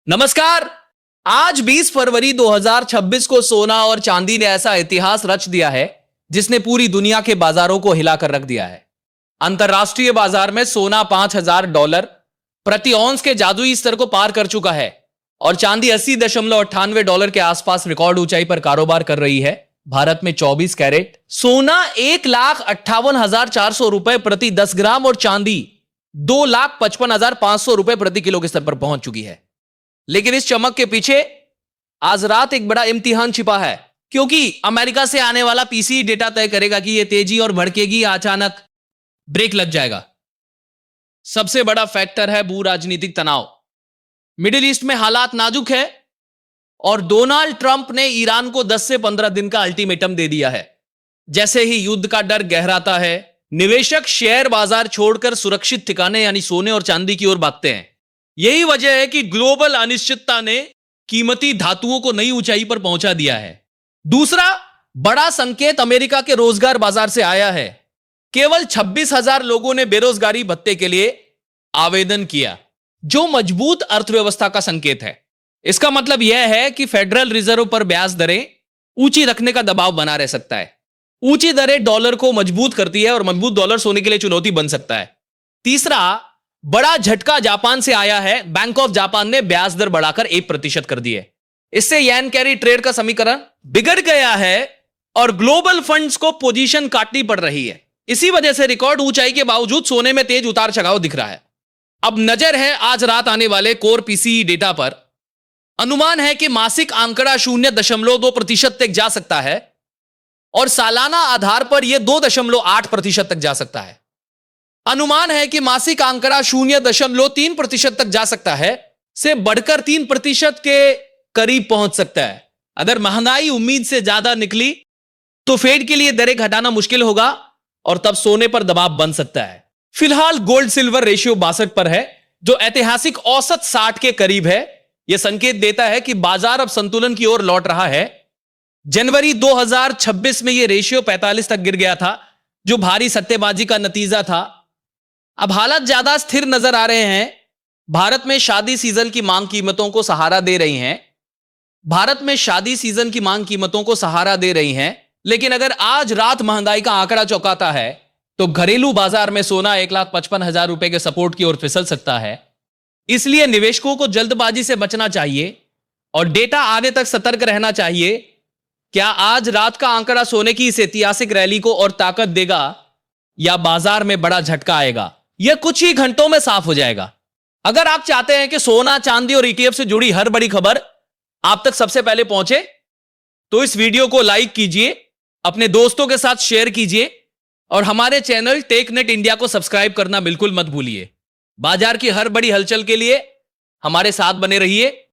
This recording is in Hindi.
नमस्कार। आज 20 फरवरी 2026 को सोना और चांदी ने ऐसा इतिहास रच दिया है जिसने पूरी दुनिया के बाजारों को हिलाकर रख दिया है। अंतरराष्ट्रीय बाजार में सोना $5,000 प्रति औंस के जादुई स्तर को पार कर चुका है और चांदी $80.98 के आसपास रिकॉर्ड ऊंचाई पर कारोबार कर रही है। भारत में 24 कैरेट सोना 1,58,400 रुपए प्रति 10 ग्राम और चांदी 2,55,500 रुपए प्रति किलो के स्तर पर पहुंच चुकी है। लेकिन इस चमक के पीछे आज रात एक बड़ा इम्तिहान छिपा है, क्योंकि अमेरिका से आने वाला पीसीई डेटा तय करेगा कि यह तेजी और भड़केगी या अचानक ब्रेक लग जाएगा। सबसे बड़ा फैक्टर है भू राजनीतिक तनाव। मिडिल ईस्ट में हालात नाजुक है और डोनाल्ड ट्रंप ने ईरान को 10 से 15 दिन का अल्टीमेटम दे दिया है। जैसे ही युद्ध का डर गहराता है, निवेशक शेयर बाजार छोड़कर सुरक्षित ठिकाने यानी सोने और चांदी की ओर भागते हैं। यही वजह है कि ग्लोबल अनिश्चितता ने कीमती धातुओं को नई ऊंचाई पर पहुंचा दिया है। दूसरा बड़ा संकेत अमेरिका के रोजगार बाजार से आया है। केवल 26,000 लोगों ने बेरोजगारी भत्ते के लिए आवेदन किया, जो मजबूत अर्थव्यवस्था का संकेत है। इसका मतलब यह है कि फेडरल रिजर्व पर ब्याज दरें ऊंची रखने का दबाव बना रह सकता है। ऊंची दरें डॉलर को मजबूत करती है और मजबूत डॉलर सोने के लिए चुनौती बन सकता है। तीसरा बड़ा झटका जापान से आया है। बैंक ऑफ जापान ने ब्याज दर बढ़ाकर 1% कर दी है। इससे येन कैरी ट्रेड का समीकरण बिगड़ गया है और ग्लोबल फंड्स को पोजीशन काटनी पड़ रही है। इसी वजह से रिकॉर्ड ऊंचाई के बावजूद सोने में तेज उतार चढ़ाव दिख रहा है। अब नजर है आज रात आने वाले कोर पीसीई डेटा पर। अनुमान है कि मासिक आंकड़ा 0.2% तक जा सकता है और सालाना आधार पर यह 2.8% तक जा सकता है। अनुमान है कि मासिक आंकड़ा 0.3% तक जा सकता है, से बढ़कर 3% के करीब पहुंच सकता है। अगर महंगाई उम्मीद से ज्यादा निकली तो फेड के लिए दरें घटाना मुश्किल होगा और तब सोने पर दबाव बन सकता है। फिलहाल गोल्ड सिल्वर रेशियो 62 पर है, जो ऐतिहासिक औसत 60 के करीब है। यह संकेत देता है कि बाजार अब संतुलन की ओर लौट रहा है। जनवरी 2026 में यह रेशियो 45 तक गिर गया था, जो भारी सट्टेबाजी का नतीजा था। अब हालात ज्यादा स्थिर नजर आ रहे हैं। भारत में शादी सीजन की मांग कीमतों को सहारा दे रही हैं। लेकिन अगर आज रात महंगाई का आंकड़ा चौंकाता है तो घरेलू बाजार में सोना 1,55,000 रुपए के सपोर्ट की ओर फिसल सकता है। इसलिए निवेशकों को जल्दबाजी से बचना चाहिए और डेटा आने तक सतर्क रहना चाहिए। क्या आज रात का आंकड़ा सोने की इस ऐतिहासिक रैली को और ताकत देगा या बाजार में बड़ा झटका आएगा? यह कुछ ही घंटों में साफ हो जाएगा। अगर आप चाहते हैं कि सोना, चांदी और ईटीएफ से जुड़ी हर बड़ी खबर आप तक सबसे पहले पहुंचे, तो इस वीडियो को लाइक कीजिए, अपने दोस्तों के साथ शेयर कीजिए और हमारे चैनल टेकनेट इंडिया को सब्सक्राइब करना बिल्कुल मत भूलिए। बाजार की हर बड़ी हलचल के लिए हमारे साथ बने रहिए।